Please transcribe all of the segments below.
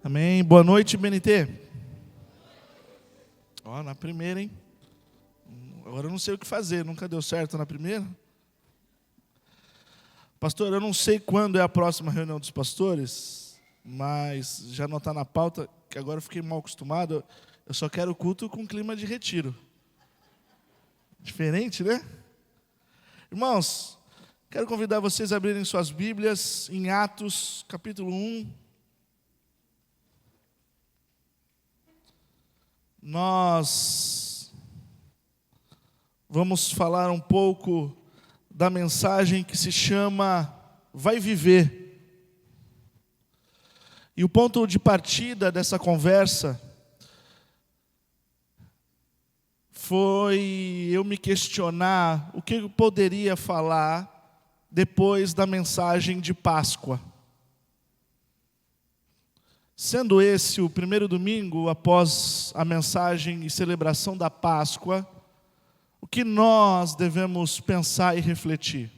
Amém. Boa noite, BNT. Ó, na primeira, hein? Agora eu não sei o que fazer, nunca deu certo na primeira. Pastor, eu não sei quando é a próxima reunião dos pastores, mas já não está na pauta, que agora eu fiquei mal acostumado. Eu só quero culto com clima de retiro. Diferente, né? Irmãos, quero convidar vocês a abrirem suas Bíblias em Atos, capítulo 1. Nós vamos falar um pouco da mensagem que se chama Vai Viver. E o ponto de partida dessa conversa foi eu me questionar o que eu poderia falar depois da mensagem de Páscoa. Sendo esse o primeiro domingo após a mensagem e celebração da Páscoa, o que nós devemos pensar e refletir?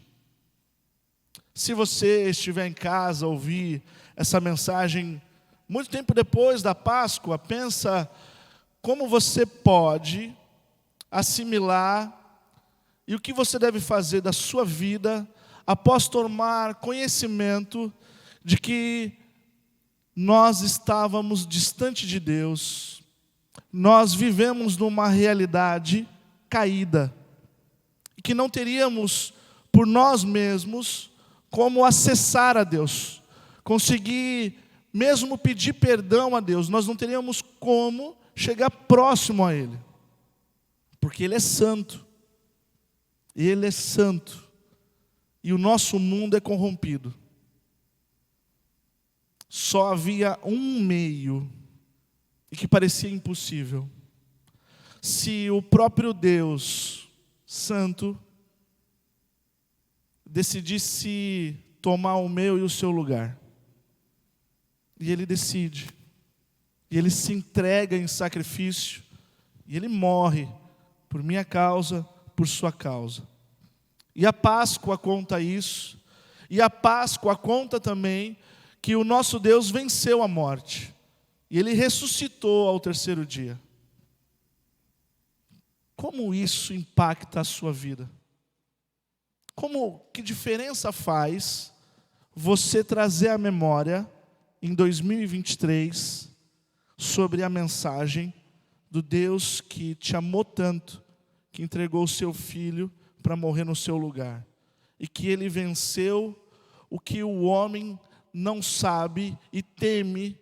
Se você estiver em casa, ouvir essa mensagem muito tempo depois da Páscoa, pensa como você pode assimilar e o que você deve fazer da sua vida após tomar conhecimento de que nós estávamos distante de Deus, nós vivemos numa realidade caída, e que não teríamos por nós mesmos como acessar a Deus, conseguir mesmo pedir perdão a Deus, nós não teríamos como chegar próximo a Ele, porque Ele é santo, Ele é santo, e o nosso mundo é corrompido. Só havia um meio, e que parecia impossível. Se o próprio Deus Santo decidisse tomar o meu e o seu lugar, e Ele decide, e Ele se entrega em sacrifício, e Ele morre por minha causa, por sua causa. E a Páscoa conta isso, e a Páscoa conta também que o nosso Deus venceu a morte, e Ele ressuscitou ao terceiro dia. Como isso impacta a sua vida? Que diferença faz você trazer à memória, em 2023, sobre a mensagem do Deus que te amou tanto, que entregou o seu Filho para morrer no seu lugar, e que Ele venceu o que o homem não sabe e teme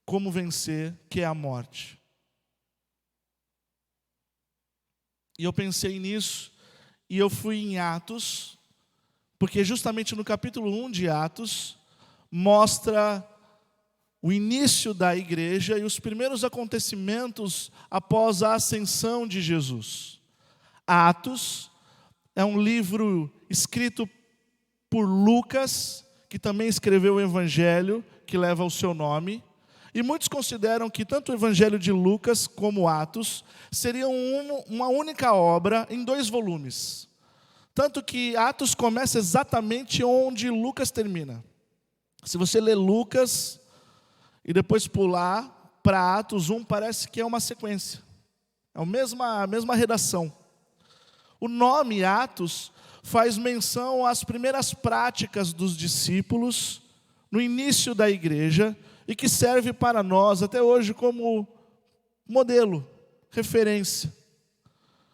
como vencer, que é a morte. E eu pensei nisso, e eu fui em Atos, porque justamente no capítulo 1 de Atos, mostra o início da igreja e os primeiros acontecimentos após a ascensão de Jesus. Atos é um livro escrito por Lucas, que também escreveu o Evangelho, que leva o seu nome. E muitos consideram que tanto o Evangelho de Lucas como Atos seriam uma única obra em 2 volumes. Tanto que Atos começa exatamente onde Lucas termina. Se você ler Lucas e depois pular para Atos 1, parece que é uma sequência. É a mesma redação. O nome Atos faz menção às primeiras práticas dos discípulos no início da igreja e que serve para nós até hoje como modelo, referência.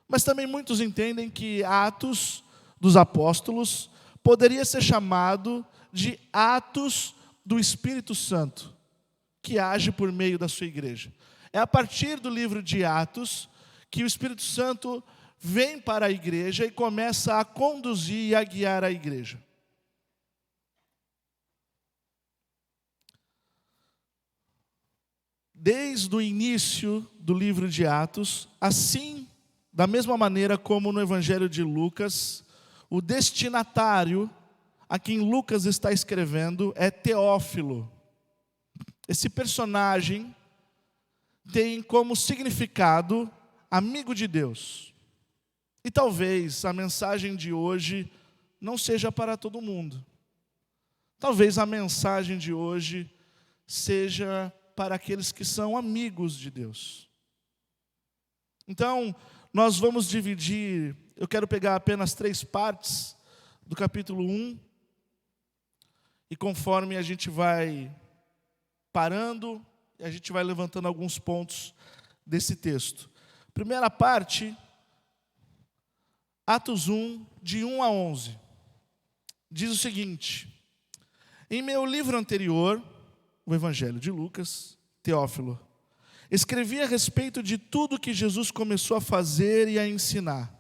Mas também muitos entendem que Atos dos Apóstolos poderia ser chamado de Atos do Espírito Santo, que age por meio da sua igreja. É a partir do livro de Atos que o Espírito Santo vem para a igreja e começa a conduzir e a guiar a igreja. Desde o início do livro de Atos, assim, da mesma maneira como no Evangelho de Lucas, o destinatário a quem Lucas está escrevendo é Teófilo. Esse personagem tem como significado amigo de Deus. E talvez a mensagem de hoje não seja para todo mundo. Talvez a mensagem de hoje seja para aqueles que são amigos de Deus. Então, nós vamos dividir, eu quero pegar apenas 3 partes do capítulo 1, e conforme a gente vai parando, a gente vai levantando alguns pontos desse texto. Primeira parte, Atos 1, de 1 a 11. Diz o seguinte: em meu livro anterior, o Evangelho de Lucas, Teófilo, escrevi a respeito de tudo que Jesus começou a fazer e a ensinar,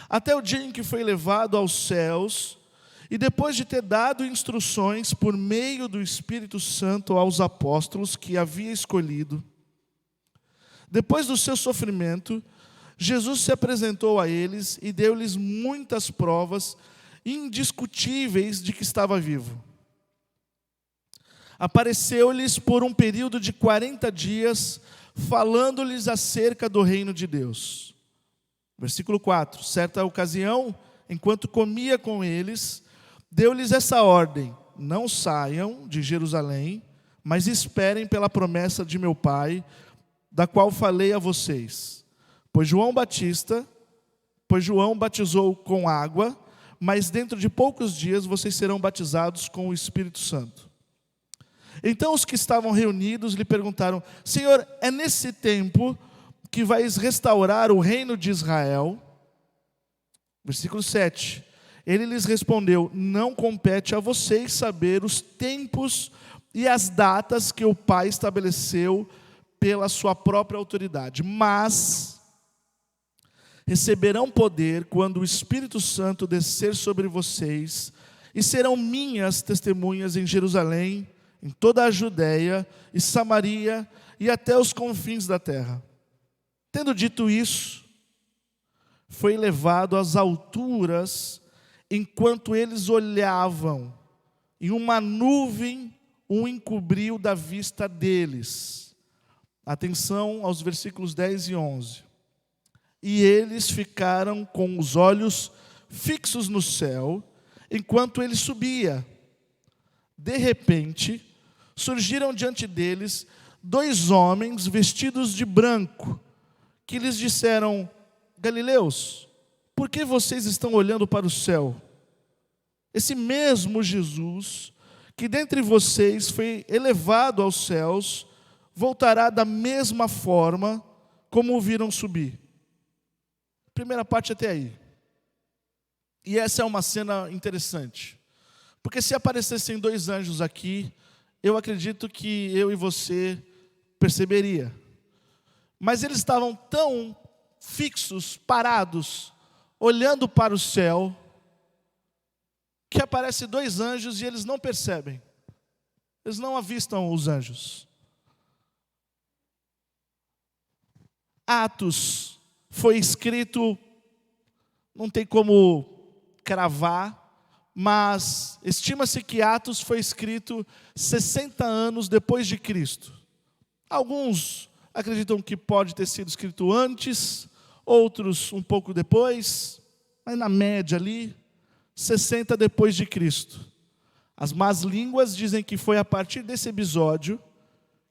até o dia em que foi levado aos céus, e depois de ter dado instruções por meio do Espírito Santo aos apóstolos que havia escolhido. Depois do seu sofrimento, Jesus se apresentou a eles e deu-lhes muitas provas indiscutíveis de que estava vivo. Apareceu-lhes por um período de 40 dias, falando-lhes acerca do reino de Deus. Versículo 4. Certa ocasião, enquanto comia com eles, deu-lhes essa ordem: não saiam de Jerusalém, mas esperem pela promessa de meu Pai, da qual falei a vocês. Pois João batizou com água, mas dentro de poucos dias vocês serão batizados com o Espírito Santo. Então os que estavam reunidos lhe perguntaram: Senhor, é nesse tempo que vais restaurar o reino de Israel? Versículo 7. Ele lhes respondeu: não compete a vocês saber os tempos e as datas que o Pai estabeleceu pela sua própria autoridade, mas receberão poder quando o Espírito Santo descer sobre vocês, e serão minhas testemunhas em Jerusalém, em toda a Judéia e Samaria e até os confins da terra. Tendo dito isso, foi levado às alturas. Enquanto eles olhavam, e uma nuvem o encobriu da vista deles. Atenção aos versículos 10 e 11. E eles ficaram com os olhos fixos no céu, enquanto ele subia. De repente, surgiram diante deles 2 homens vestidos de branco, que lhes disseram: Galileus, por que vocês estão olhando para o céu? Esse mesmo Jesus, que dentre vocês foi elevado aos céus, voltará da mesma forma como o viram subir. Primeira parte até aí. E essa é uma cena interessante, porque se aparecessem 2 anjos aqui, eu acredito que eu e você perceberia. Mas eles estavam tão fixos, parados, olhando para o céu, que aparecem 2 anjos e eles não percebem. Eles não avistam os anjos. Atos foi escrito, não tem como cravar, mas estima-se que Atos foi escrito 60 anos depois de Cristo. Alguns acreditam que pode ter sido escrito antes, outros um pouco depois, mas na média ali, 60 depois de Cristo. As más línguas dizem que foi a partir desse episódio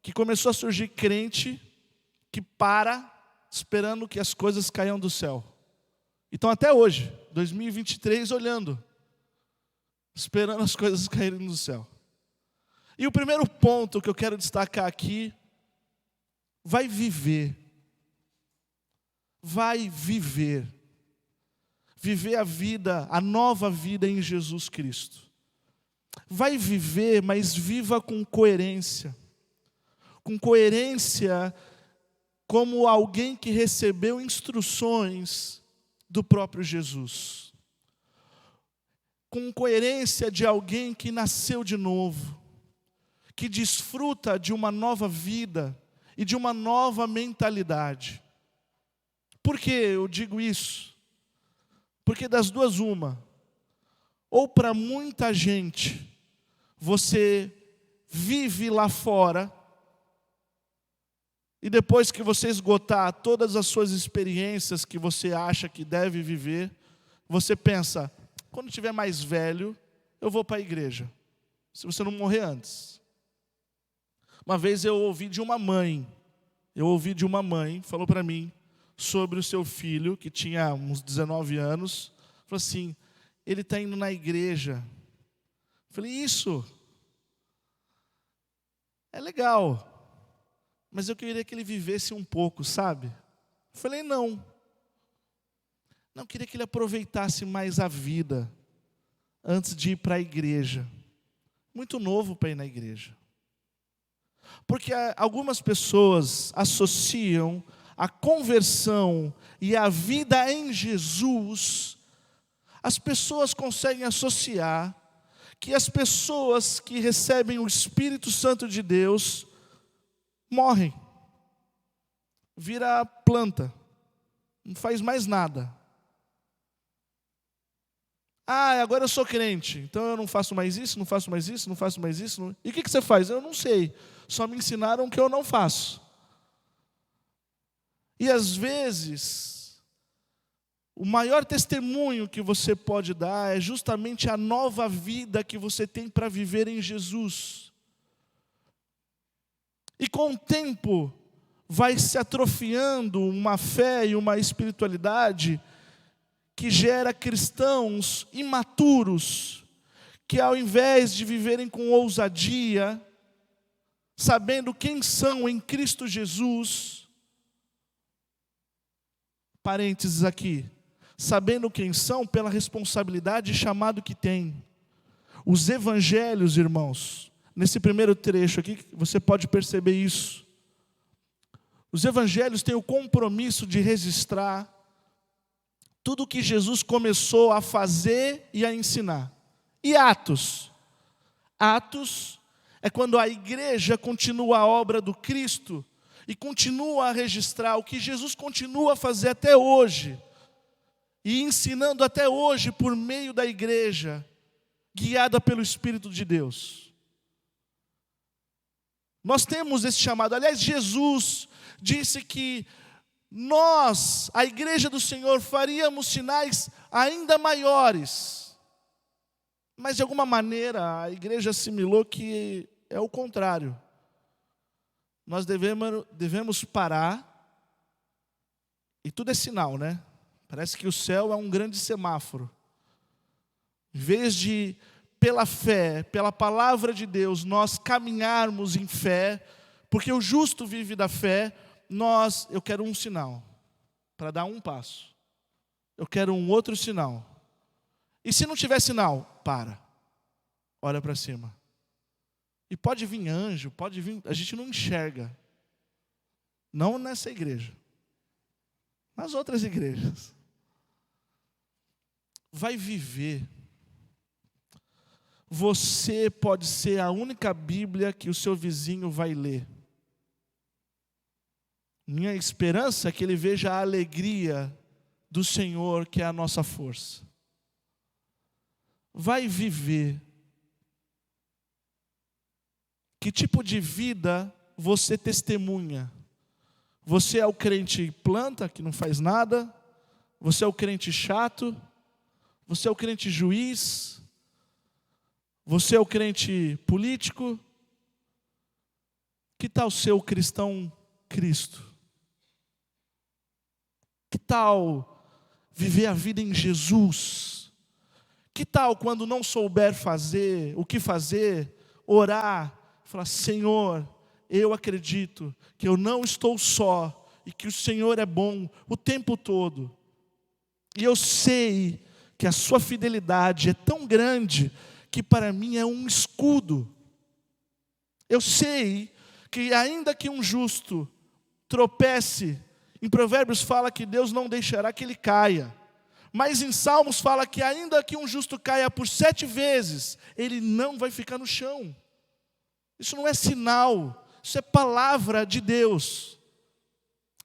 que começou a surgir crente que para esperando que as coisas caiam do céu. Então até hoje, 2023, olhando, esperando as coisas caírem do céu. E o primeiro ponto que eu quero destacar aqui: vai viver. Vai viver. Viver a vida, a nova vida em Jesus Cristo. Vai viver, mas viva com coerência. Com coerência como alguém que recebeu instruções do próprio Jesus. Com coerência de alguém que nasceu de novo, que desfruta de uma nova vida e de uma nova mentalidade. Por que eu digo isso? Porque das duas uma, ou para muita gente, você vive lá fora, e depois que você esgotar todas as suas experiências que você acha que deve viver, você pensa: quando tiver mais velho, eu vou para a igreja. se você não morrer antes. Uma vez eu ouvi de uma mãe, falou para mim sobre o seu filho, que tinha uns 19 anos, falou assim, ele está indo na igreja. Eu falei, isso é legal, mas eu queria que ele vivesse um pouco, sabe? Eu falei, não, eu queria que ele aproveitasse mais a vida, antes de ir para a igreja. Muito novo para ir na igreja. Porque algumas pessoas associam a conversão e a vida em Jesus, as pessoas conseguem associar que as pessoas que recebem o Espírito Santo de Deus morrem, vira planta, não faz mais nada. Agora eu sou crente, então eu não faço mais isso, não faço mais isso, não faço mais isso. E o que você faz? Eu não sei, só me ensinaram que eu não faço. E às vezes, o maior testemunho que você pode dar é justamente a nova vida que você tem para viver em Jesus. E com o tempo, vai se atrofiando uma fé e uma espiritualidade que gera cristãos imaturos, que ao invés de viverem com ousadia, sabendo quem são em Cristo Jesus, parênteses aqui, sabendo quem são pela responsabilidade e chamado que têm. Os evangelhos, irmãos, nesse primeiro trecho aqui, você pode perceber isso. Os evangelhos têm o compromisso de registrar tudo o que Jesus começou a fazer e a ensinar. E Atos? Atos é quando a igreja continua a obra do Cristo e continua a registrar o que Jesus continua a fazer até hoje. E ensinando até hoje por meio da igreja, guiada pelo Espírito de Deus. Nós temos esse chamado. Aliás, Jesus disse que nós, a igreja do Senhor, faríamos sinais ainda maiores. Mas de alguma maneira a igreja assimilou que é o contrário. Nós devemos parar, e tudo é sinal, né? Parece que o céu é um grande semáforo. Em vez de, pela fé, pela palavra de Deus, nós caminharmos em fé, porque o justo vive da fé, eu quero um sinal, para dar um passo. Eu quero um outro sinal. E se não tiver sinal, olha para cima. E pode vir anjo, pode vir, a gente não enxerga. Não nessa igreja, nas outras igrejas. Vai viver. Você pode ser a única Bíblia que o seu vizinho vai ler. Minha esperança é que ele veja a alegria do Senhor, que é a nossa força. Vai viver. Que tipo de vida você testemunha? Você é o crente planta, que não faz nada? Você é o crente chato? Você é o crente juiz? Você é o crente político? Que tal ser o cristão Cristo? Que tal viver a vida em Jesus? Que tal quando não souber fazer, o que fazer, orar, falar, Senhor, eu acredito que eu não estou só e que o Senhor é bom o tempo todo. E eu sei que a sua fidelidade é tão grande que para mim é um escudo. Eu sei que ainda que um justo tropece, em Provérbios fala que Deus não deixará que ele caia. Mas em Salmos fala que ainda que um justo caia por 7 vezes, ele não vai ficar no chão. Isso não é sinal, isso é palavra de Deus.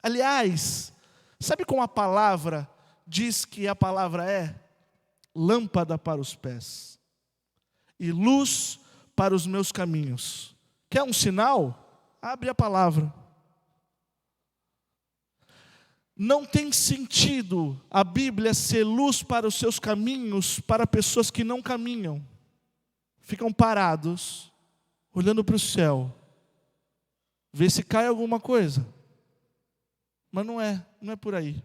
Aliás, sabe como a palavra diz que a palavra é? Lâmpada para os pés e luz para os meus caminhos. Quer um sinal? Abre a palavra. Não tem sentido a Bíblia ser luz para os seus caminhos para pessoas que não caminham. ficam parados, olhando para o céu, ver se cai alguma coisa. Mas não é por aí.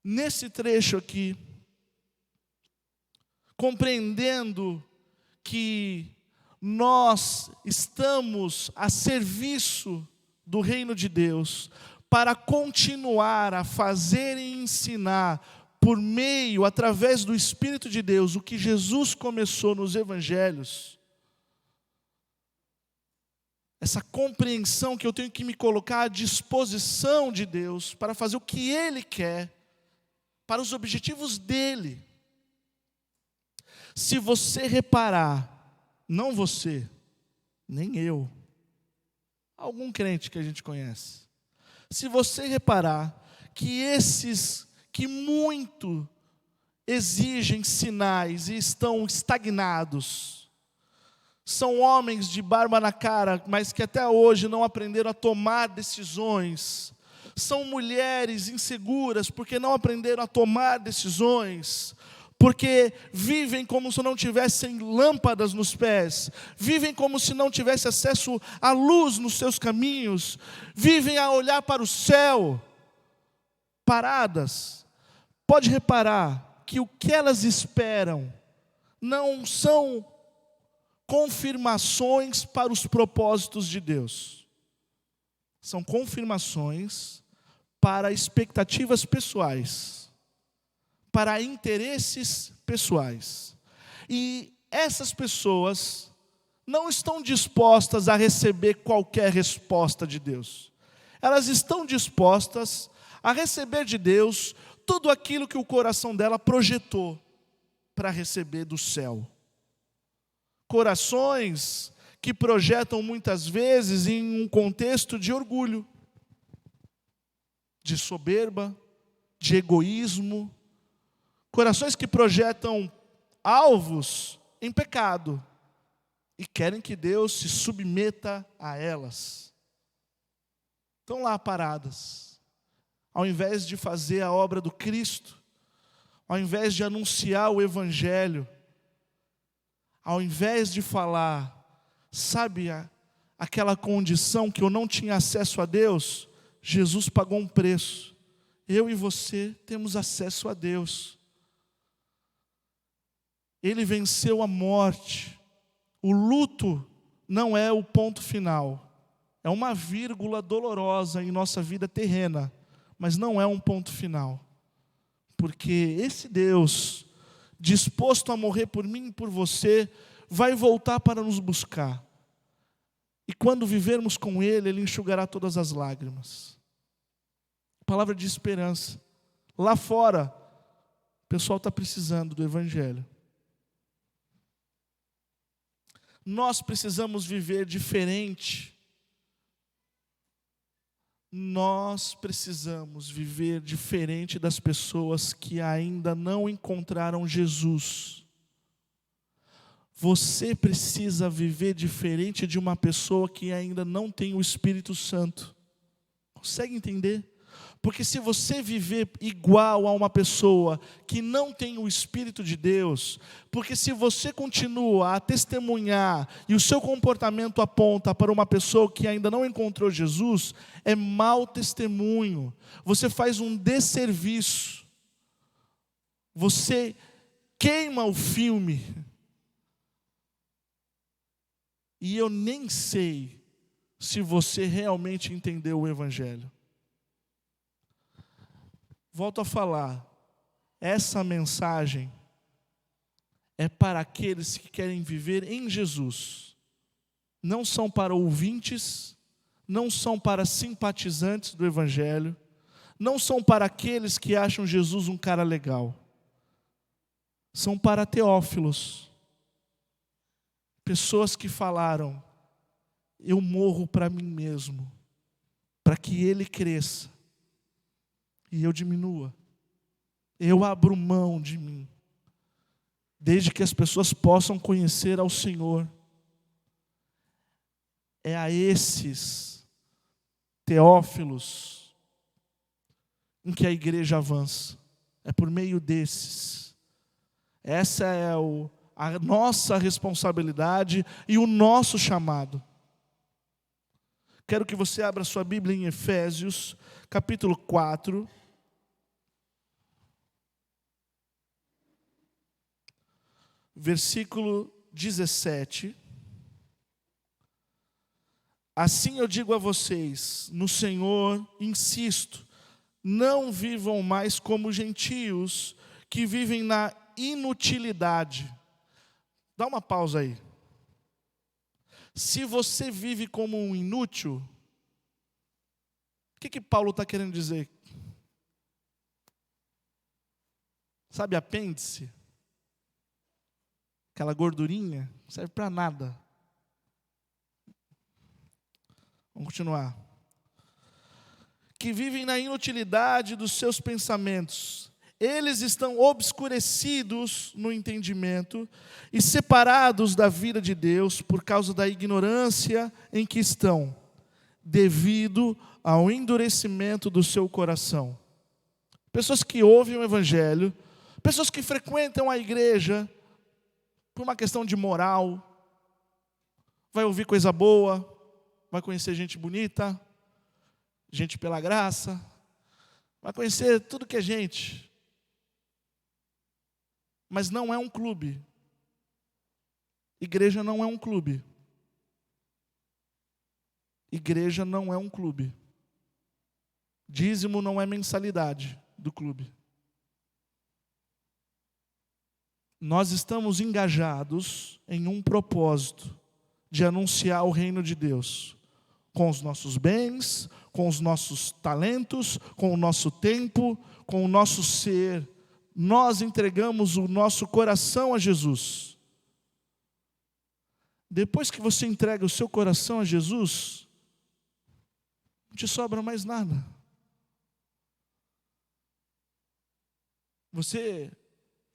Nesse trecho aqui, compreendendo que nós estamos a serviço do reino de Deus, para continuar a fazer e ensinar por meio, através do Espírito de Deus, o que Jesus começou nos evangelhos, essa compreensão que eu tenho que me colocar à disposição de Deus, para fazer o que Ele quer, para os objetivos dEle. Se você reparar, não você, nem eu, algum crente que a gente conhece, se você reparar que esses que muito exigem sinais e estão estagnados, são homens de barba na cara, mas que até hoje não aprenderam a tomar decisões, são mulheres inseguras porque não aprenderam a tomar decisões, porque vivem como se não tivessem lâmpadas nos pés, vivem como se não tivessem acesso à luz nos seus caminhos, vivem a olhar para o céu, paradas. Pode reparar que o que elas esperam não são confirmações para os propósitos de Deus, são confirmações para expectativas pessoais, para interesses pessoais. E essas pessoas não estão dispostas a receber qualquer resposta de Deus. Elas estão dispostas a receber de Deus tudo aquilo que o coração dela projetou para receber do céu. Corações que projetam muitas vezes em um contexto de orgulho, de soberba, de egoísmo. Corações que projetam alvos em pecado e querem que Deus se submeta a elas. Estão lá paradas. Ao invés de fazer a obra do Cristo, ao invés de anunciar o Evangelho, ao invés de falar, sabe, aquela condição que eu não tinha acesso a Deus, Jesus pagou um preço. Eu e você temos acesso a Deus. Ele venceu a morte. O luto não é o ponto final. É uma vírgula dolorosa em nossa vida terrena, mas não é um ponto final. Porque esse Deus, disposto a morrer por mim e por você, vai voltar para nos buscar. E quando vivermos com Ele, Ele enxugará todas as lágrimas. Palavra de esperança. Lá fora, o pessoal está precisando do Evangelho. Nós precisamos viver diferente. Nós precisamos viver diferente das pessoas que ainda não encontraram Jesus. Você precisa viver diferente de uma pessoa que ainda não tem o Espírito Santo. Consegue entender? Porque se você viver igual a uma pessoa que não tem o Espírito de Deus, porque se você continua a testemunhar e o seu comportamento aponta para uma pessoa que ainda não encontrou Jesus, é mau testemunho. Você faz um desserviço. Você queima o filme. E eu nem sei se você realmente entendeu o Evangelho. Volto a falar, essa mensagem é para aqueles que querem viver em Jesus. Não são para ouvintes, não são para simpatizantes do Evangelho, não são para aqueles que acham Jesus um cara legal. São para teófilos. Pessoas que falaram, eu morro para mim mesmo, para que Ele cresça e eu diminua. Eu abro mão de mim, desde que as pessoas possam conhecer ao Senhor. É a esses teófilos em que a igreja avança. É por meio desses. Essa é a nossa responsabilidade e o nosso chamado. Quero que você abra sua Bíblia em Efésios, capítulo 4. Versículo 17. Assim eu digo a vocês, no Senhor insisto, não vivam mais como gentios que vivem na inutilidade. Dá uma pausa aí. Se você vive como um inútil, o que Paulo está querendo dizer? Sabe apêndice? Aquela gordurinha, não serve para nada. Vamos continuar. Que vivem na inutilidade dos seus pensamentos. Eles estão obscurecidos no entendimento e separados da vida de Deus por causa da ignorância em que estão, devido ao endurecimento do seu coração. Pessoas que ouvem o Evangelho, pessoas que frequentam a igreja por uma questão de moral, vai ouvir coisa boa, vai conhecer gente bonita, gente pela graça, vai conhecer tudo que é gente. Mas não é um clube. Igreja não é um clube. Igreja não é um clube. Dízimo não é mensalidade do clube. Nós estamos engajados em um propósito de anunciar o reino de Deus. Com os nossos bens, com os nossos talentos, com o nosso tempo, com o nosso ser. Nós entregamos o nosso coração a Jesus. Depois que você entrega o seu coração a Jesus, não te sobra mais nada. Você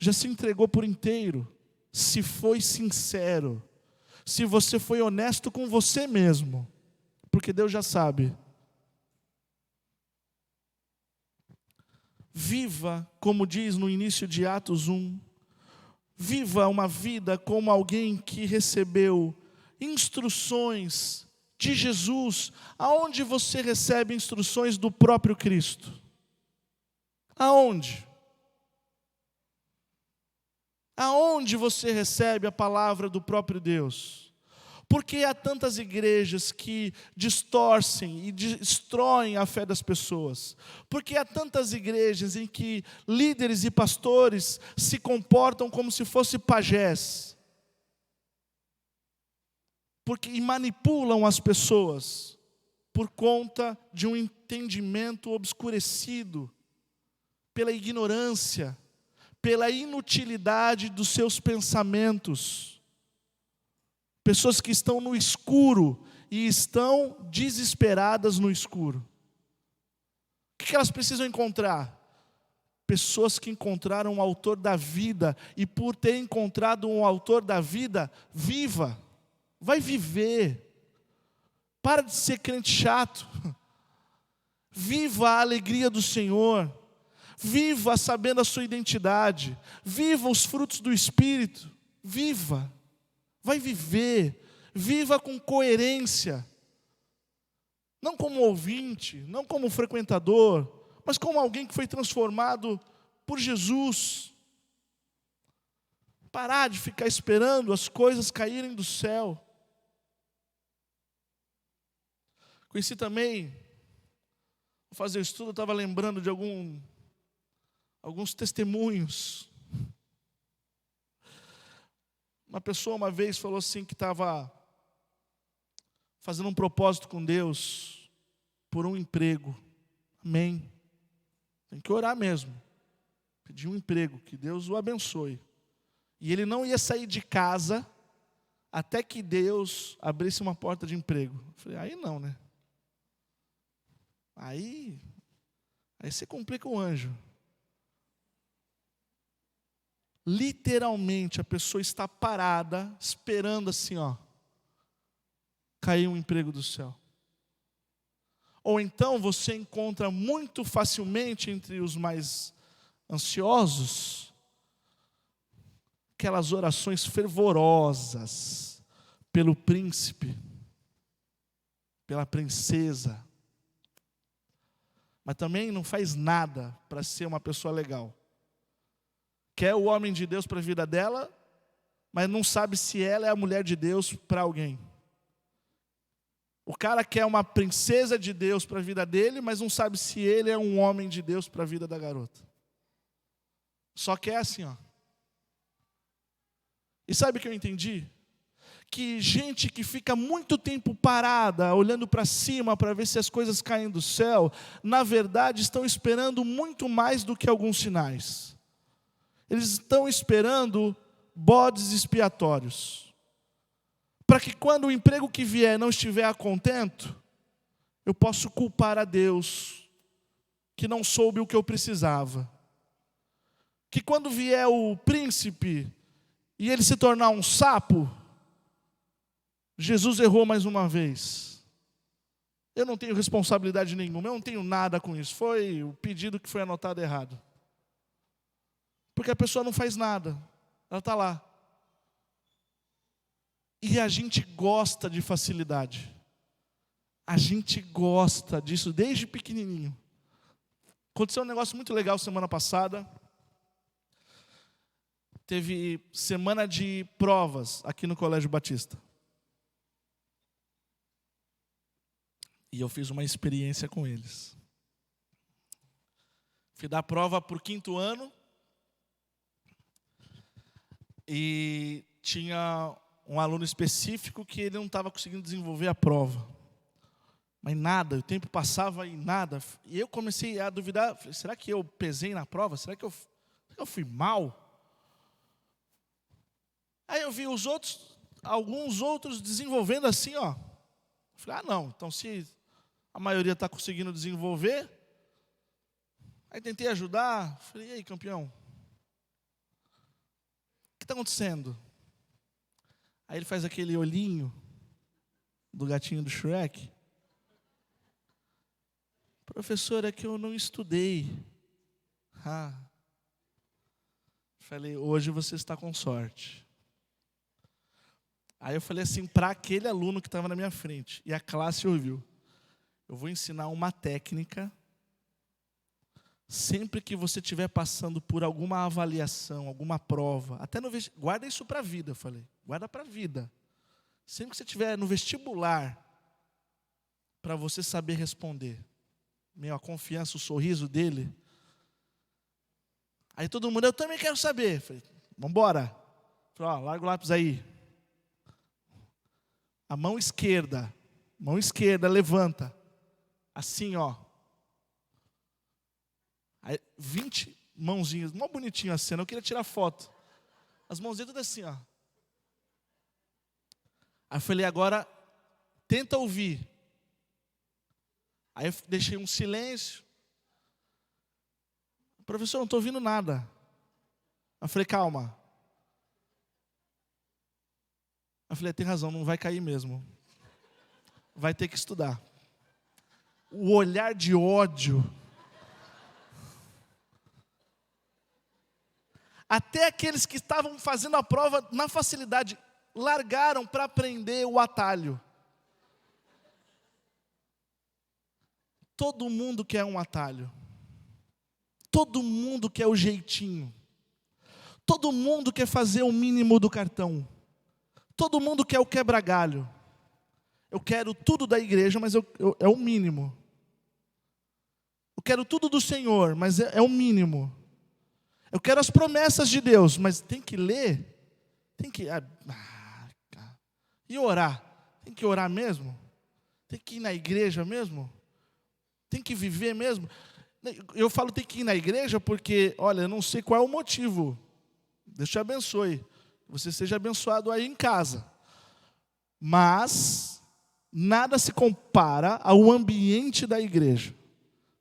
já se entregou por inteiro, se foi sincero, se você foi honesto com você mesmo, porque Deus já sabe. Viva, como diz no início de Atos 1, viva uma vida como alguém que recebeu instruções de Jesus. Aonde você recebe instruções do próprio Cristo? Aonde? Aonde você recebe a palavra do próprio Deus? Por que há tantas igrejas que distorcem e destroem a fé das pessoas? Por que há tantas igrejas em que líderes e pastores se comportam como se fossem pajés? Porque manipulam as pessoas por conta de um entendimento obscurecido pela ignorância, pela inutilidade dos seus pensamentos. Pessoas que estão no escuro e estão desesperadas no escuro. O que elas precisam encontrar? Pessoas que encontraram o autor da vida, e por ter encontrado um autor da vida, viva, vai viver. Para de ser crente chato. Viva a alegria do Senhor. Viva sabendo a sua identidade. Viva os frutos do Espírito. Viva. Vai viver, viva com coerência, não como ouvinte, não como frequentador, mas como alguém que foi transformado por Jesus. Parar de ficar esperando as coisas caírem do céu. Conheci também, ao fazer o estudo, eu estava lembrando de alguns testemunhos. Uma pessoa uma vez falou assim que estava fazendo um propósito com Deus por um emprego. Amém. Tem que orar mesmo. Pedir um emprego, que Deus o abençoe. E ele não ia sair de casa até que Deus abrisse uma porta de emprego. Eu falei, aí não, né? Aí você complica o anjo. Literalmente a pessoa está parada, esperando assim, cair um emprego do céu. Ou então você encontra muito facilmente entre os mais ansiosos, aquelas orações fervorosas pelo príncipe, pela princesa, mas também não faz nada para ser uma pessoa legal. Quer o homem de Deus para a vida dela, mas não sabe se ela é a mulher de Deus para alguém. O cara quer uma princesa de Deus para a vida dele, mas não sabe se ele é um homem de Deus para a vida da garota. Só que é assim, ó. E sabe o que eu entendi? Que gente que fica muito tempo parada, olhando para cima para ver se as coisas caem do céu, na verdade estão esperando muito mais do que alguns sinais. Eles estão esperando bodes expiatórios. Para que quando o emprego que vier não estiver a contento, eu posso culpar a Deus, que não soube o que eu precisava. Que quando vier o príncipe, e ele se tornar um sapo, Jesus errou mais uma vez. Eu não tenho responsabilidade nenhuma, eu não tenho nada com isso. Foi o pedido que foi anotado errado. Porque a pessoa não faz nada, ela está lá. E a gente gosta de facilidade. A gente gosta disso desde pequenininho. Aconteceu um negócio muito legal semana passada. Teve semana de provas aqui no Colégio Batista. E eu fiz uma experiência com eles. Fui dar prova por 5º ano. E tinha um aluno específico que ele não estava conseguindo desenvolver a prova. Mas nada, o tempo passava e nada. E eu comecei a duvidar, falei, será que eu pesei na prova? Será que eu fui mal? Aí eu vi alguns outros desenvolvendo assim, ó. Falei, não, então se a maioria está conseguindo desenvolver. Aí tentei ajudar, falei, e aí, campeão? O que está acontecendo? Aí ele faz aquele olhinho do gatinho do Shrek. Professor, é que eu não estudei. Falei, hoje você está com sorte. Aí eu falei assim para aquele aluno que estava na minha frente, e a classe ouviu. Eu vou ensinar uma técnica. Sempre que você estiver passando por alguma avaliação, alguma prova, até no guarda isso para a vida, eu falei. Guarda para a vida. Sempre que você estiver no vestibular, para você saber responder. A confiança, o sorriso dele. Aí todo mundo, eu também quero saber. Falei, vamos embora. Falei, larga o lápis aí. A mão esquerda, levanta. Assim, ó. Aí, 20 mãozinhas, mó bonitinho a cena, eu queria tirar foto. As mãozinhas todas assim, ó. Aí eu falei, agora, tenta ouvir. Aí eu deixei um silêncio. Professor, não estou ouvindo nada. Eu falei, calma. Eu falei, tem razão, não vai cair mesmo. Vai ter que estudar. O olhar de ódio. Até aqueles que estavam fazendo a prova na facilidade, largaram para aprender o atalho. Todo mundo quer um atalho. Todo mundo quer o jeitinho. Todo mundo quer fazer o mínimo do cartão. Todo mundo quer o quebra-galho. Eu quero tudo da igreja, mas é o mínimo. Eu quero tudo do Senhor, mas é o mínimo. Eu quero as promessas de Deus, mas tem que ler. Tem que... E orar? Tem que orar mesmo? Tem que ir na igreja mesmo? Tem que viver mesmo? Eu falo tem que ir na igreja porque, olha, eu não sei qual é o motivo. Deus te abençoe. Você seja abençoado aí em casa. Mas nada se compara ao ambiente da igreja.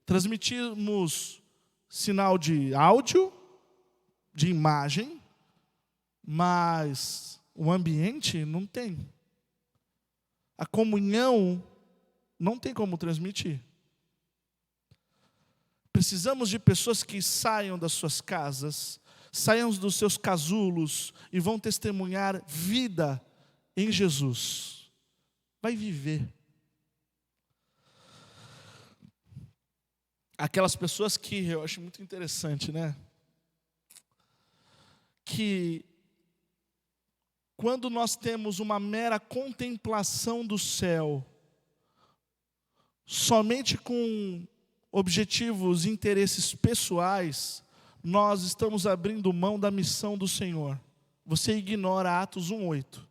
Transmitimos sinal de áudio, de imagem, mas o ambiente não tem. A comunhão não tem como transmitir. Precisamos de pessoas que saiam das suas casas Saiam dos seus casulos e vão testemunhar vida em Jesus. Vai viver. Aquelas pessoas que eu acho muito interessante, né? Que quando nós temos uma mera contemplação do céu, somente com objetivos e interesses pessoais, nós estamos abrindo mão da missão do Senhor. Você ignora Atos 1:8.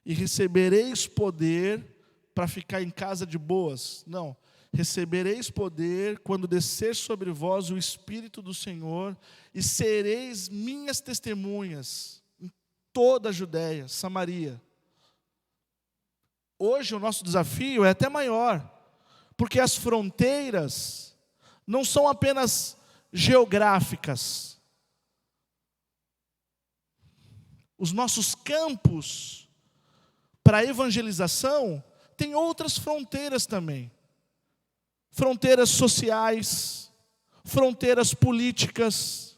E recebereis poder para ficar em casa de boas. Não. Recebereis poder quando descer sobre vós o Espírito do Senhor, e sereis minhas testemunhas em toda a Judéia, Samaria. Hoje o nosso desafio é até maior, porque as fronteiras não são apenas geográficas. Os nossos campos para a evangelização têm outras fronteiras também. Fronteiras sociais, fronteiras políticas.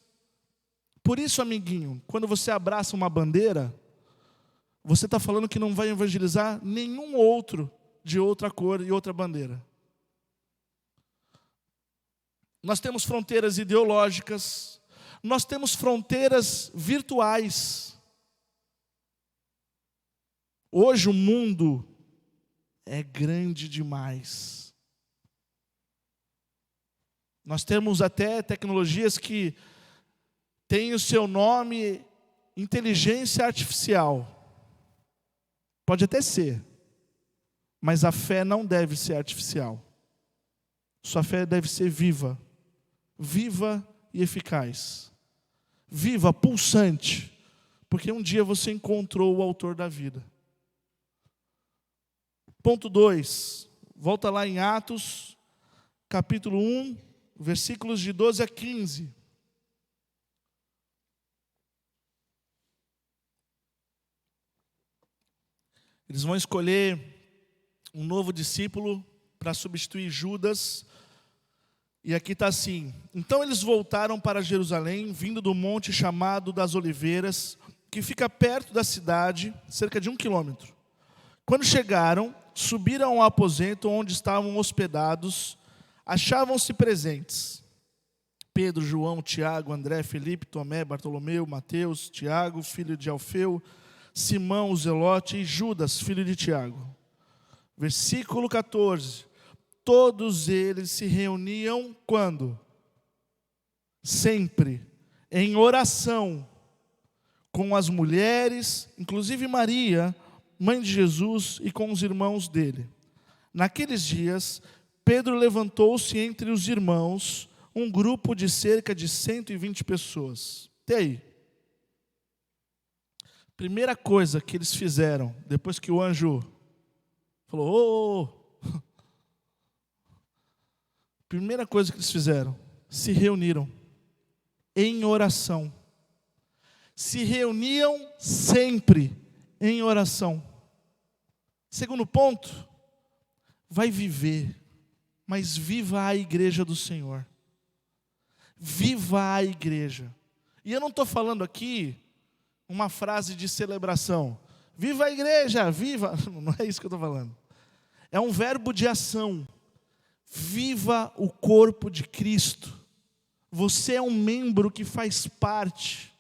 Por isso, amiguinho, quando você abraça uma bandeira, você está falando que não vai evangelizar nenhum outro de outra cor e outra bandeira. Nós temos fronteiras ideológicas, nós temos fronteiras virtuais. Hoje o mundo é grande demais. Nós temos até tecnologias que têm o seu nome inteligência artificial. Pode até ser, mas a fé não deve ser artificial. Sua fé deve ser viva. Viva e eficaz. Viva, pulsante. Porque um dia você encontrou o autor da vida. Ponto 2. Volta lá em Atos, capítulo 1, versículos de 12 a 15. Eles vão escolher um novo discípulo para substituir Judas. E aqui está assim: então eles voltaram para Jerusalém, vindo do monte chamado das Oliveiras, que fica perto da cidade, cerca de 1 quilômetro. Quando chegaram, subiram ao aposento onde estavam hospedados. Achavam-se presentes Pedro, João, Tiago, André, Felipe, Tomé, Bartolomeu, Mateus, Tiago, filho de Alfeu, Simão, o Zelote, e Judas, filho de Tiago. Versículo 14. Todos eles se reuniam quando? Sempre em oração com as mulheres, inclusive Maria, mãe de Jesus, e com os irmãos dele. Naqueles dias, Pedro levantou-se entre os irmãos, um grupo de cerca de 120 pessoas. Até aí. Primeira coisa que eles fizeram, depois que o anjo falou, primeira coisa que eles fizeram, se reuniram em oração. Se reuniam sempre em oração. Segundo ponto, vai viver, mas viva a igreja do Senhor. Viva a igreja. E eu não estou falando aqui uma frase de celebração. Viva a igreja, viva. Não é isso que eu estou falando. É um verbo de ação. Viva o corpo de Cristo. Você é um membro que faz parte.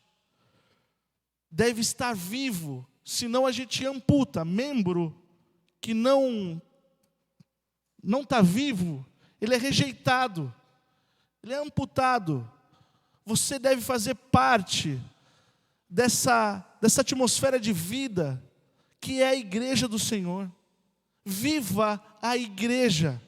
Deve estar vivo, senão a gente amputa. Membro que não está vivo, ele é rejeitado, ele é amputado. Você deve fazer parte dessa atmosfera de vida que é a igreja do Senhor. Viva a igreja.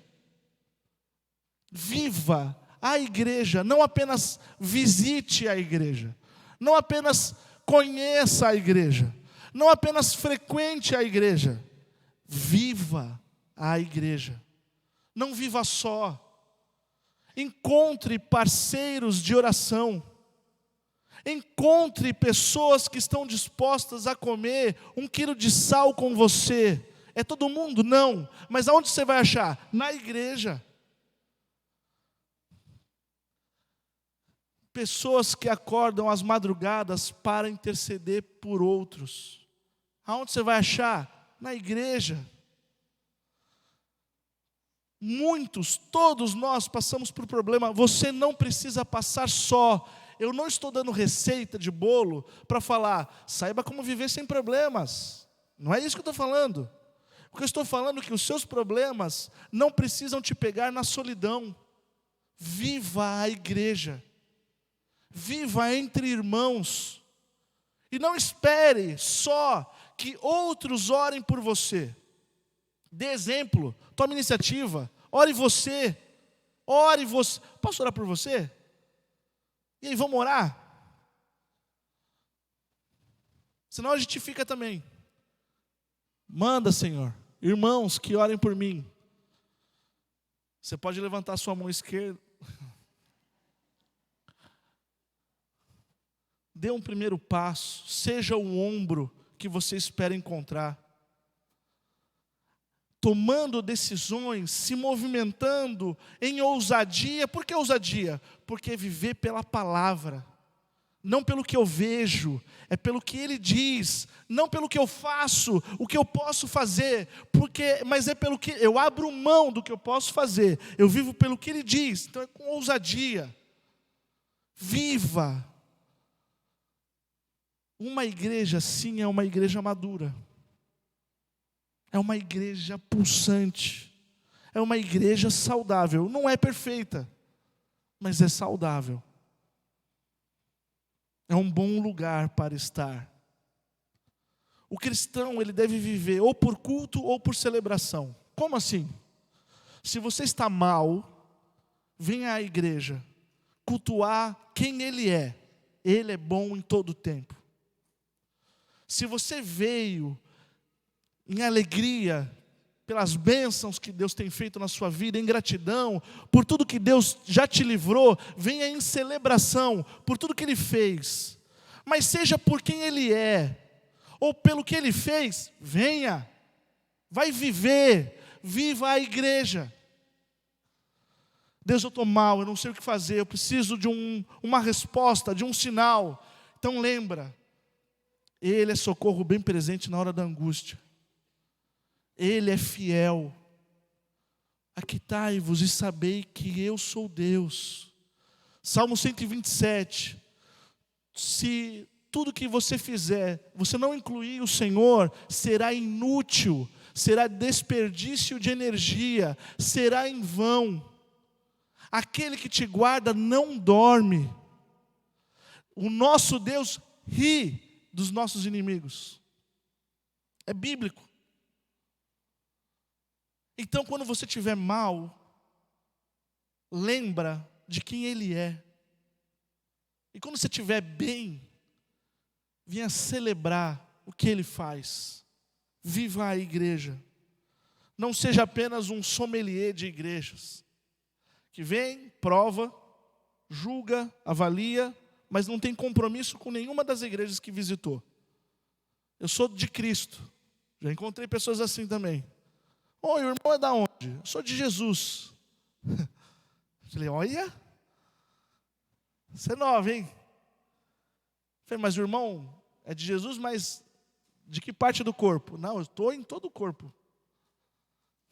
Viva a igreja. Não apenas visite a igreja. Não apenas conheça a igreja. Não apenas frequente a igreja. Viva a igreja. Não viva só. Encontre parceiros de oração. Encontre pessoas que estão dispostas a comer 1 quilo de sal com você. É todo mundo? Não. Mas aonde você vai achar? Na igreja. pessoas que acordam às madrugadas para interceder por outros. Aonde você vai achar? Na igreja. Muitos, todos nós passamos por problema. Você não precisa passar só. Eu não estou dando receita de bolo para falar, saiba como viver sem problemas. Não é isso que eu estou falando. O que eu estou falando é que os seus problemas não precisam te pegar na solidão. Viva a igreja. Viva entre irmãos. E não espere só que outros orem por você. Dê exemplo, tome iniciativa. Ore você. Ore você. Posso orar por você? E aí, vamos orar? Senão a gente fica também. Manda, Senhor, irmãos que orem por mim. Você pode levantar sua mão esquerda. Dê um primeiro passo. Seja o ombro que você espera encontrar. Tomando decisões, se movimentando em ousadia. Por que ousadia? Porque é viver pela palavra. Não pelo que eu vejo, é pelo que Ele diz. Não pelo que eu faço, o que eu posso fazer. Mas é pelo que eu abro mão do que eu posso fazer. Eu vivo pelo que Ele diz. Então é com ousadia. Viva. Uma igreja assim é uma igreja madura. É uma igreja pulsante. É uma igreja saudável. Não é perfeita, mas é saudável. É um bom lugar para estar. O cristão, ele deve viver ou por culto ou por celebração. Como assim? Se você está mal, venha à igreja cultuar quem Ele é. Ele é bom em todo o tempo. Se você veio em alegria, pelas bênçãos que Deus tem feito na sua vida, em gratidão, por tudo que Deus já te livrou, venha em celebração, por tudo que Ele fez. Mas seja por quem Ele é, ou pelo que Ele fez, venha, vai viver, viva a igreja. Deus, eu estou mal, eu não sei o que fazer, eu preciso de uma resposta, de um sinal. Então lembra, Ele é socorro bem presente na hora da angústia. Ele é fiel. Aquietai-vos e sabei que eu sou Deus. Salmo 127. Se tudo que você fizer, você não incluir o Senhor, será inútil, será desperdício de energia, será em vão. Aquele que te guarda não dorme. O nosso Deus ri dos nossos inimigos. É bíblico. Então, quando você estiver mal, lembra de quem Ele é. E quando você estiver bem, venha celebrar o que Ele faz. Viva a igreja. Não seja apenas um sommelier de igrejas, que vem, prova, julga, avalia, mas não tem compromisso com nenhuma das igrejas que visitou. Eu sou de Cristo. Já encontrei pessoas assim também. Oi, o irmão é da onde? Eu sou de Jesus. Eu falei, olha, você é nova, hein? Eu falei, mas o irmão é de Jesus, mas de que parte do corpo? Não, eu estou em todo o corpo.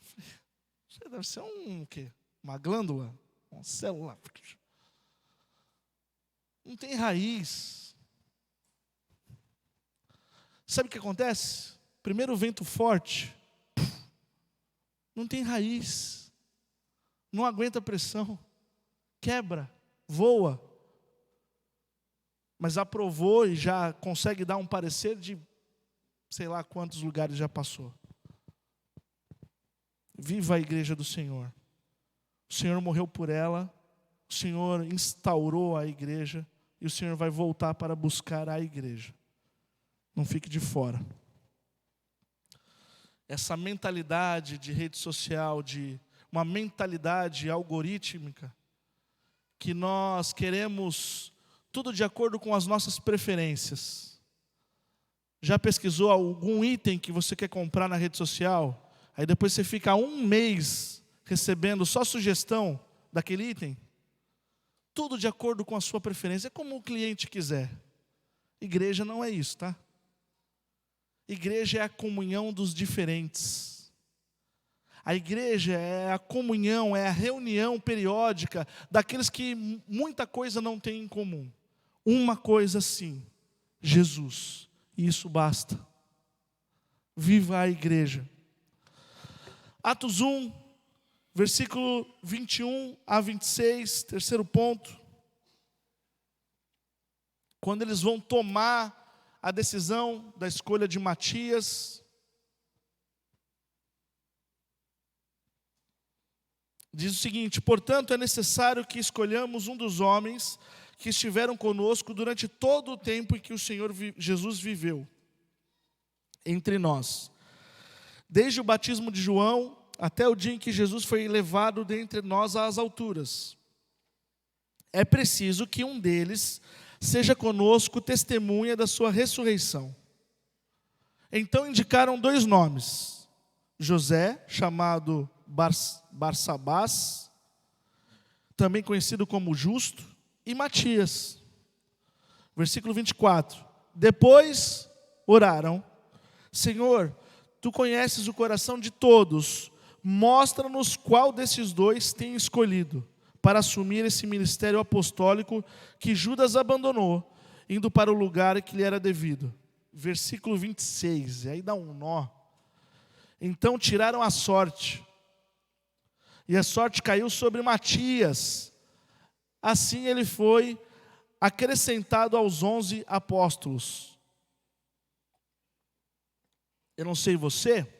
Eu falei, você deve ser o quê? Uma glândula? Uma célula? Não tem raiz. Sabe o que acontece? Primeiro vento forte, não tem raiz, não aguenta pressão, quebra, voa, mas aprovou e já consegue dar um parecer de sei lá quantos lugares já passou. Viva a igreja do Senhor. O Senhor morreu por ela, o Senhor instaurou a igreja e o Senhor vai voltar para buscar a igreja. Não fique de fora. Essa mentalidade de rede social, de uma mentalidade algorítmica, que nós queremos tudo de acordo com as nossas preferências. Já pesquisou algum item que você quer comprar na rede social? Aí depois você fica um mês recebendo só sugestão daquele item? tudo de acordo com a sua preferência, é como o cliente quiser. Igreja não é isso, tá? Igreja é a comunhão dos diferentes. A igreja é a comunhão, é a reunião periódica daqueles que muita coisa não têm em comum. Uma coisa sim, Jesus. E isso basta. Viva a igreja. Atos 1, versículo 21 a 26, terceiro ponto. Quando eles vão tomar a decisão da escolha de Matias, diz o seguinte: portanto, é necessário que escolhamos um dos homens que estiveram conosco durante todo o tempo em que o Senhor Jesus viveu entre nós, desde o batismo de João até o dia em que Jesus foi levado dentre nós às alturas. É preciso que um deles seja conosco testemunha da sua ressurreição. Então indicaram 2 nomes: José, chamado Barsabás, também conhecido como Justo, e Matias. Versículo 24. Depois oraram: Senhor, Tu conheces o coração de todos, mostra-nos qual desses 2 tem escolhido para assumir esse ministério apostólico que Judas abandonou, indo para o lugar que lhe era devido. Versículo 26, e aí dá um nó. Então tiraram a sorte, e a sorte caiu sobre Matias. Assim ele foi acrescentado aos 11 apóstolos. Eu não sei você,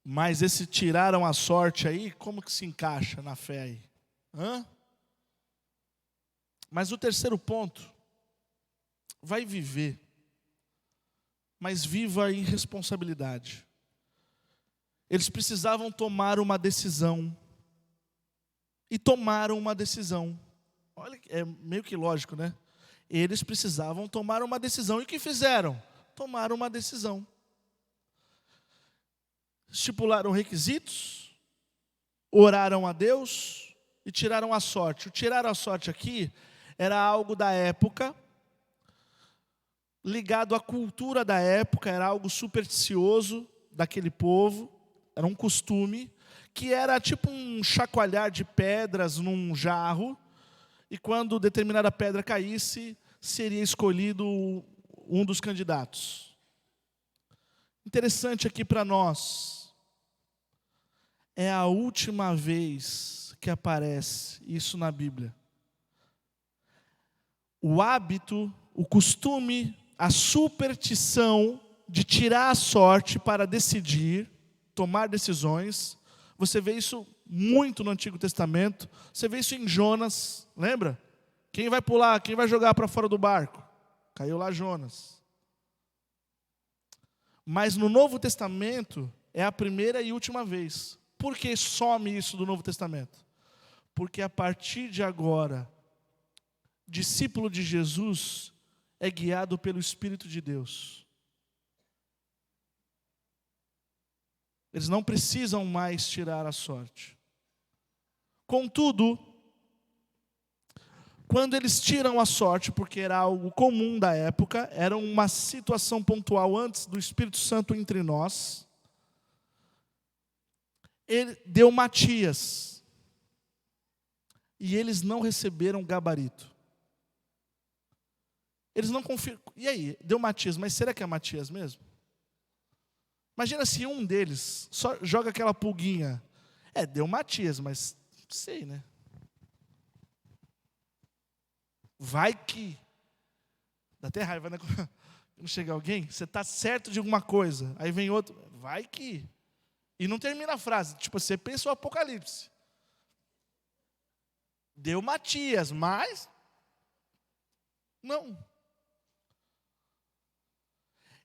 mas esse tiraram a sorte aí, como que se encaixa na fé aí? Hã? Mas o terceiro ponto, vai viver, mas viva a irresponsabilidade. Eles precisavam tomar uma decisão, e tomaram uma decisão. Olha, é meio que lógico, né? Eles precisavam tomar uma decisão, e o que fizeram? Tomaram uma decisão. Estipularam requisitos, oraram a Deus e tiraram a sorte. O tirar a sorte aqui era algo da época, ligado à cultura da época, era algo supersticioso daquele povo, era um costume, que era tipo um chacoalhar de pedras num jarro, e quando determinada pedra caísse, seria escolhido um dos candidatos. Interessante aqui para nós, é a última vez que aparece isso na Bíblia. O hábito, o costume, a superstição de tirar a sorte para decidir, tomar decisões, você vê isso muito no Antigo Testamento, você vê isso em Jonas, lembra? Quem vai pular, quem vai jogar para fora do barco? Caiu lá Jonas. Mas no Novo Testamento é a primeira e última vez. Por que some isso do Novo Testamento? Porque a partir de agora, discípulo de Jesus é guiado pelo Espírito de Deus. Eles não precisam mais tirar a sorte. Contudo, quando eles tiram a sorte, porque era algo comum da época, era uma situação pontual antes do Espírito Santo entre nós, ele deu Matias, e eles não receberam gabarito. Eles não confiam. E aí, deu Matias, mas será que é Matias mesmo? Imagina se um deles só joga aquela pulguinha. Deu Matias, mas não sei, né? Vai que. Dá até raiva, né? Quando chega alguém, você está certo de alguma coisa. Aí vem outro, vai que. E não termina a frase. Tipo, você pensa o Apocalipse. Deu Matias, mas. Não.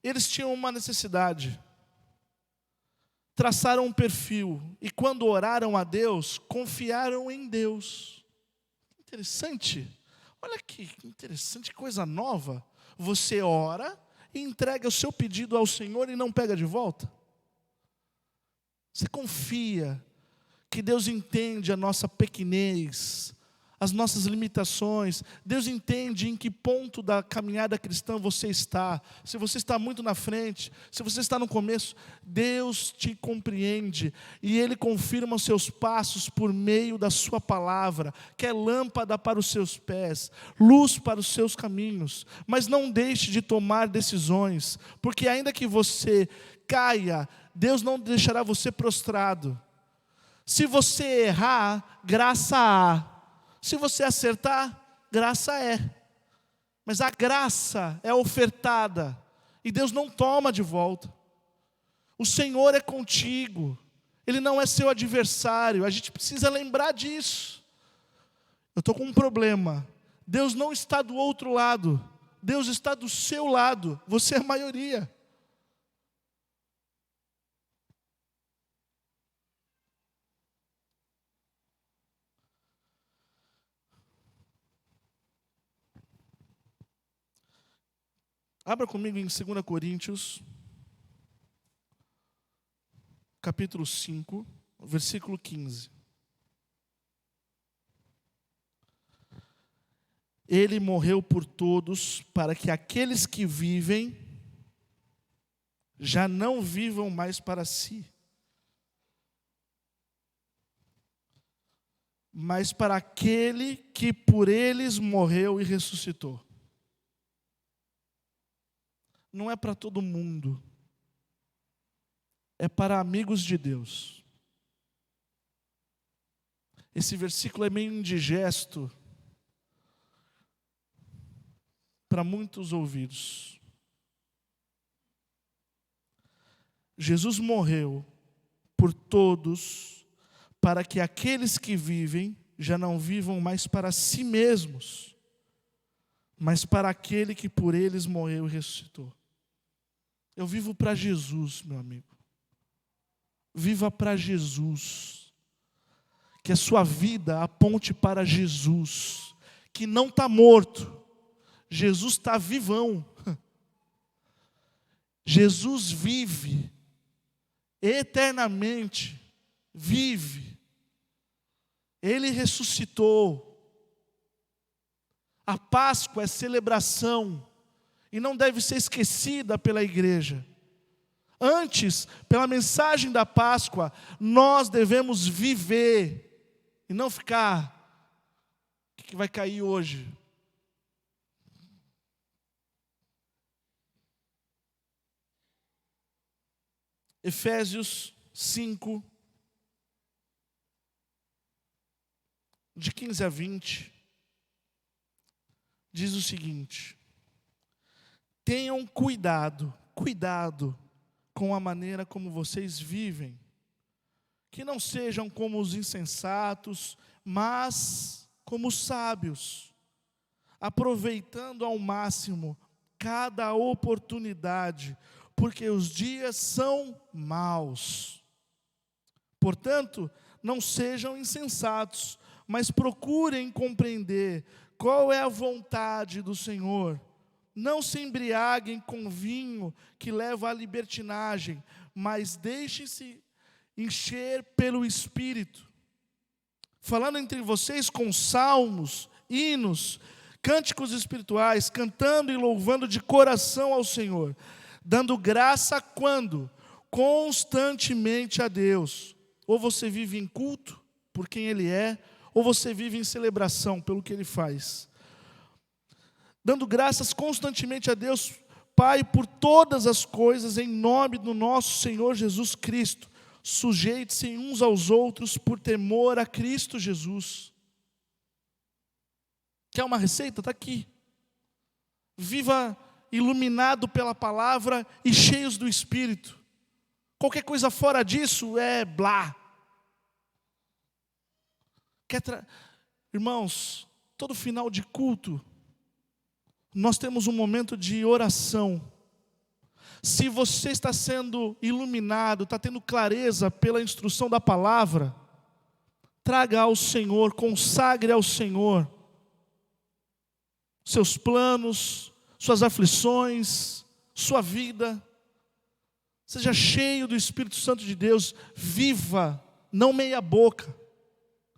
Eles tinham uma necessidade. Traçaram um perfil. E quando oraram a Deus, confiaram em Deus. Interessante. Olha que interessante, coisa nova. Você ora e entrega o seu pedido ao Senhor e não pega de volta. Você confia que Deus entende a nossa pequenez, as nossas limitações. Deus entende em que ponto da caminhada cristã você está. Se você está muito na frente, se você está no começo, Deus te compreende. E Ele confirma os seus passos por meio da sua palavra, que é lâmpada para os seus pés, luz para os seus caminhos. Mas não deixe de tomar decisões, porque ainda que você caia, Deus não deixará você prostrado. Se você errar, graça há. Se você acertar, graça é. Mas a graça é ofertada e Deus não toma de volta. O Senhor é contigo, Ele não é seu adversário. A gente precisa lembrar disso. Eu estou com um problema. Deus não está do outro lado, Deus está do seu lado. Você é a maioria. Abra comigo em 2 Coríntios, capítulo 5, versículo 15. Ele morreu por todos, para que aqueles que vivem já não vivam mais para si, mas para aquele que por eles morreu e ressuscitou. Não é para todo mundo, é para amigos de Deus. Esse versículo é meio indigesto para muitos ouvidos. Jesus morreu por todos, para que aqueles que vivem já não vivam mais para si mesmos, mas para aquele que por eles morreu e ressuscitou. Eu vivo para Jesus, meu amigo. Viva para Jesus. Que a sua vida aponte para Jesus, que não está morto. Jesus está vivão. Jesus vive eternamente. Vive. Ele ressuscitou. A Páscoa é celebração e não deve ser esquecida pela igreja. Antes, pela mensagem da Páscoa, nós devemos viver e não ficar, o que vai cair hoje? Efésios 5, de 15 a 20, diz o seguinte: tenham cuidado com a maneira como vocês vivem, que não sejam como os insensatos, mas como os sábios, aproveitando ao máximo cada oportunidade, porque os dias são maus. Portanto, não sejam insensatos, mas procurem compreender qual é a vontade do Senhor. Não se embriaguem com vinho que leva à libertinagem, mas deixem-se encher pelo Espírito, falando entre vocês com salmos, hinos, cânticos espirituais, cantando e louvando de coração ao Senhor, dando graça quando? Constantemente a Deus. Ou você vive em culto por quem Ele é, ou você vive em celebração pelo que Ele faz. Dando graças constantemente a Deus Pai por todas as coisas, em nome do nosso Senhor Jesus Cristo. Sujeite-se uns aos outros por temor a Cristo Jesus. Quer uma receita? Está aqui. Viva iluminado pela palavra e cheios do Espírito. Qualquer coisa fora disso é blá. Irmãos, todo final de culto, nós temos um momento de oração. Se você está sendo iluminado, está tendo clareza pela instrução da palavra, traga ao Senhor, consagre ao Senhor seus planos, suas aflições, sua vida. Seja cheio do Espírito Santo de Deus, viva não meia boca,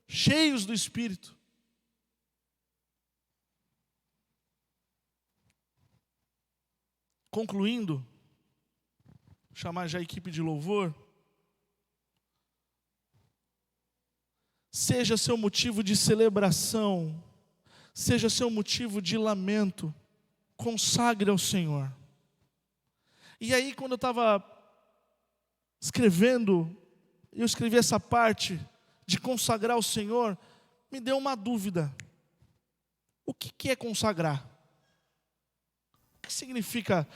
cheios do Espírito. Concluindo, vou chamar já a equipe de louvor. Seja seu motivo de celebração, seja seu motivo de lamento, consagre ao Senhor. E aí, quando eu estava escrevendo, eu escrevi essa parte de consagrar ao Senhor, me deu uma dúvida. O que é consagrar? O que significa?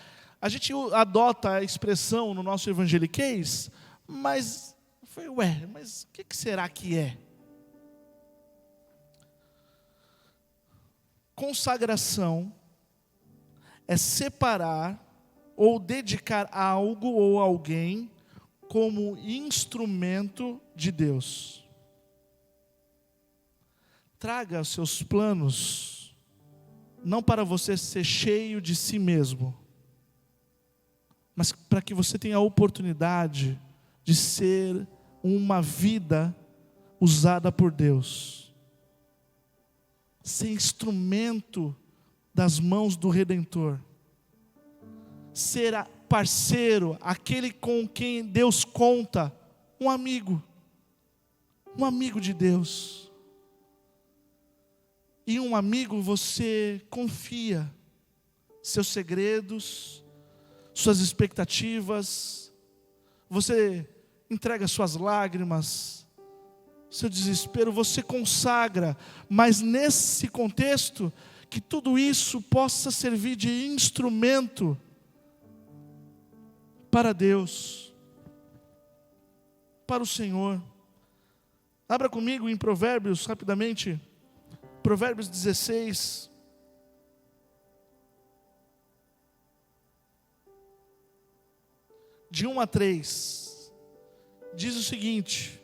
A gente adota a expressão no nosso evangeliquez, mas o que será que é? Consagração é separar ou dedicar algo ou alguém como instrumento de Deus. Traga os seus planos, não para você ser cheio de si mesmo, mas para que você tenha a oportunidade de ser uma vida usada por Deus. Ser instrumento das mãos do Redentor. Ser parceiro, aquele com quem Deus conta, um amigo de Deus. E um amigo você confia seus segredos, suas expectativas, você entrega suas lágrimas, seu desespero, você consagra, mas nesse contexto, que tudo isso possa servir de instrumento para Deus, para o Senhor. Abra comigo em Provérbios, rapidamente, Provérbios 16. De 1 a 3, diz o seguinte: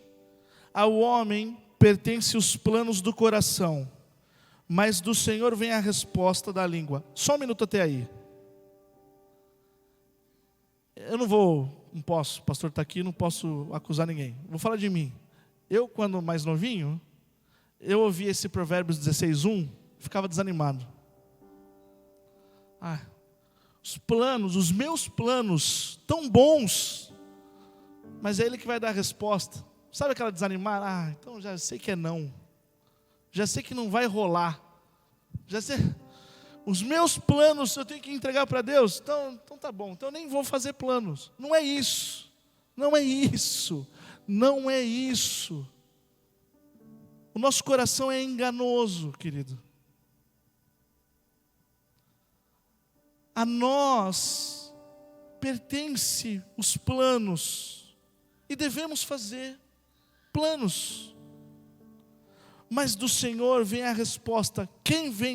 ao homem pertence os planos do coração, mas do Senhor vem a resposta da língua. Só um minuto até aí. Eu não posso, o pastor está aqui, não posso acusar ninguém. Vou falar de mim. Eu, quando mais novinho, eu ouvi esse Provérbios 16:1, ficava desanimado. Os meus planos, tão bons, mas é Ele que vai dar a resposta. Sabe aquela desanimar? Então já sei que é não. Já sei que não vai rolar. Já sei. Os meus planos eu tenho que entregar para Deus. Então tá bom. Então eu nem vou fazer planos. Não é isso. Não é isso. Não é isso. O nosso coração é enganoso, querido. A nós pertence os planos e devemos fazer planos. Mas do Senhor vem a resposta.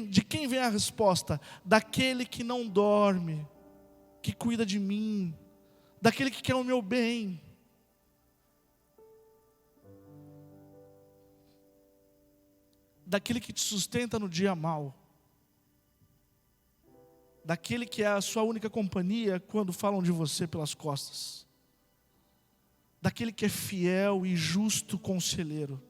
De quem vem a resposta? Daquele que não dorme, que cuida de mim, daquele que quer o meu bem. Daquele que te sustenta no dia mau. Daquele que é a sua única companhia quando falam de você pelas costas. Daquele que é fiel e justo conselheiro.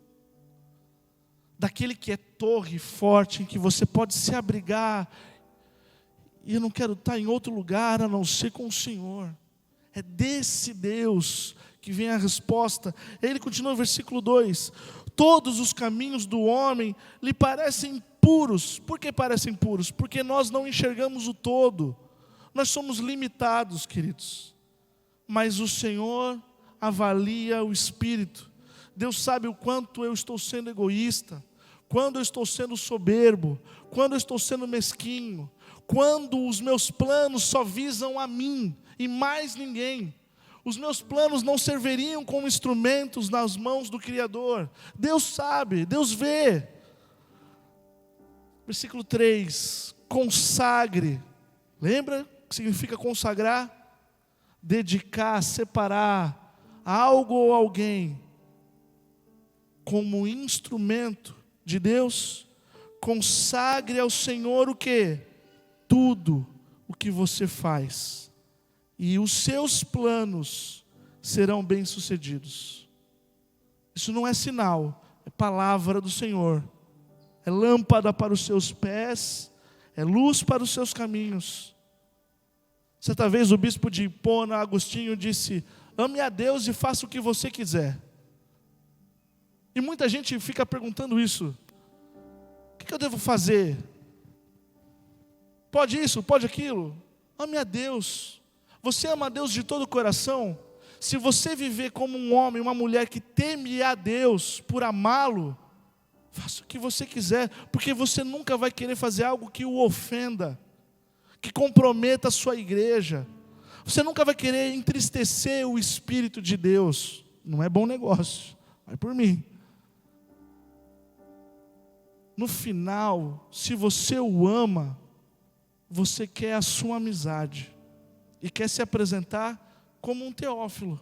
Daquele que é torre forte em que você pode se abrigar. E eu não quero estar em outro lugar a não ser com o Senhor. É desse Deus que vem a resposta. Ele continua no versículo 2. Todos os caminhos do homem lhe parecem puros. Por que parecem puros? Porque nós não enxergamos o todo. Nós somos limitados, queridos. Mas o Senhor avalia o espírito. Deus sabe o quanto eu estou sendo egoísta, quando eu estou sendo soberbo, quando eu estou sendo mesquinho, quando os meus planos só visam a mim e mais ninguém. Os meus planos não serviriam como instrumentos nas mãos do Criador. Deus sabe, Deus vê. Versículo 3, consagre. Lembra o que significa consagrar? Dedicar, separar algo ou alguém como instrumento de Deus. Consagre ao Senhor o quê? Tudo o que você faz, e os seus planos serão bem-sucedidos. Isso não é sinal, é palavra do Senhor. É lâmpada para os seus pés, é luz para os seus caminhos. Certa vez o bispo de Hipona, Agostinho, disse: ame a Deus e faça o que você quiser. E muita gente fica perguntando isso. O que eu devo fazer? Pode isso, pode aquilo? Ame a Deus. Você ama a Deus de todo o coração? Se você viver como um homem, uma mulher que teme a Deus por amá-lo, faça o que você quiser, porque você nunca vai querer fazer algo que o ofenda, que comprometa a sua igreja. Você nunca vai querer entristecer o Espírito de Deus. Não é bom negócio, vai por mim. No final, se você o ama, você quer a sua amizade e quer se apresentar como um Teófilo,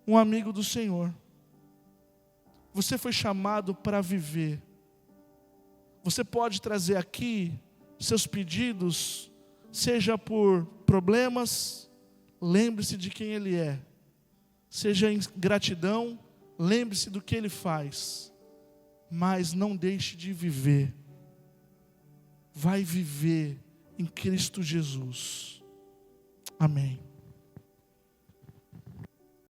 um amigo do Senhor. Você foi chamado para viver. Você pode trazer aqui seus pedidos, seja por problemas, lembre-se de quem Ele é. Seja em gratidão, lembre-se do que Ele faz. Mas não deixe de viver. Vai viver em Cristo Jesus. Amém.